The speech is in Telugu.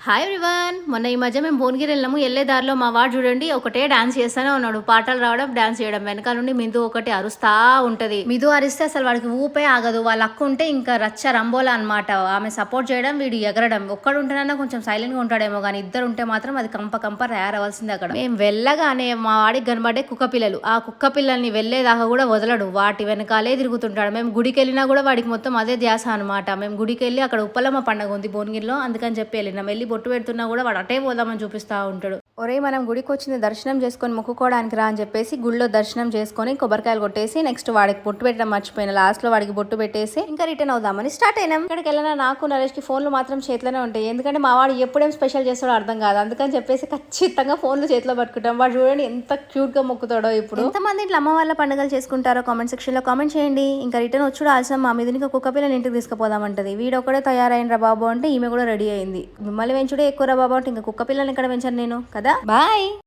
Hi everyone. మొన్న ఈ మధ్య మేము భువనగిరి వెళ్ళాము. వెళ్ళే దారిలో మా వాడు చూడండి ఒకటే డాన్స్ చేస్తూనే ఉన్నాడు. పాటలు రావడం, డాన్స్ చేయడం. వెనకాల నుండి మిందు ఒకటి అరుస్తా ఉంటది. మిదు అరిస్తే అసలు వాడికి ఊపే ఆగదు. వాళ్ళ అక్క ఉంటే ఇంకా రచ్చ రంబోలా అనమాట. ఆమె సపోర్ట్ చేయడం, వీడు ఎగరడం. ఒక్కడు ఉంటేనన్నా కొంచెం సైలెంట్ గా ఉంటాడేమో, కానీ ఇద్దరు ఉంటే మాత్రం అది కంప తయారవలసింది. అక్కడ మేము వెళ్ళగానే మా వాడికి కనబడే కుక్క పిల్లలు. ఆ కుక్క పిల్లల్ని వెళ్ళేదాకా కూడా వదలడు. వాటి వెనకాలే తిరుగుతుంటాడు. మేము గుడికి వెళ్ళినా కూడా వాడికి మొత్తం అదే ధ్యాస అనమాట. మేము గుడికి వెళ్ళి అక్కడ ఉప్పలమ్మ పండుగ ఉంది భువనగిరిలో, అందుకని చెప్పి వెళ్ళినాం. వెళ్ళి బొట్టు పెడుతున్నా కూడా వాడు అటే పోదామని చూపిస్తా ఉంటాడు. ఒరే మనం గుడికి వచ్చింది దర్శనం చేసుకొని మొక్కుకోవడానికి రా అని చెప్పేసి గుడిలో దర్శనం చేసుకొని కొబ్బరికాయలు కొట్టేసి నెక్స్ట్ వాడికి బొట్టు పెట్టడం మర్చిపోయిన. లాస్ట్ లో వాడికి బొట్టు పెట్టేసి ఇంకా రిటర్న్ అవుదామని స్టార్ట్ అయినాం. ఇక్కడికి వెళ్ళినా నాకు నరేష్ కి ఫోన్లు మాత్రం చేతిలోనే ఉంటాయి. ఎందుకంటే మా వాడు ఎప్పుడేం స్పెషల్ చేస్తాడో అర్థం కాదు. అందుకని చెప్పేసి ఖచ్చితంగా ఫోన్లు చేతిలో పట్టుకుంటాం. వాడు చూడండి ఎంత క్యూట్ గా మొక్కుతాడో. ఇప్పుడు ఎంతమంది ఇట్లా అమ్మ వాళ్ళ పండుగలు చేసుకుంటారో కామెంట్ సెక్షన్ లో కామెంట్ చేయండి. ఇంకా రిటర్న్ వచ్చి ఆల్సిన మా మీద కుక్క పిల్లని ఇంటికి తీసుకుపోదామంటది. వీడొక్కడే తయారైన బాబు అంటే ఈమె కూడా రెడీ అయింది. మిమ్మల్ని వెంచుడే ఎక్కువ బాబా అంటే ఇంకా కుక్క పిల్లల్ని ఇక్కడ పెంచాను నేను కదా. బాయ్.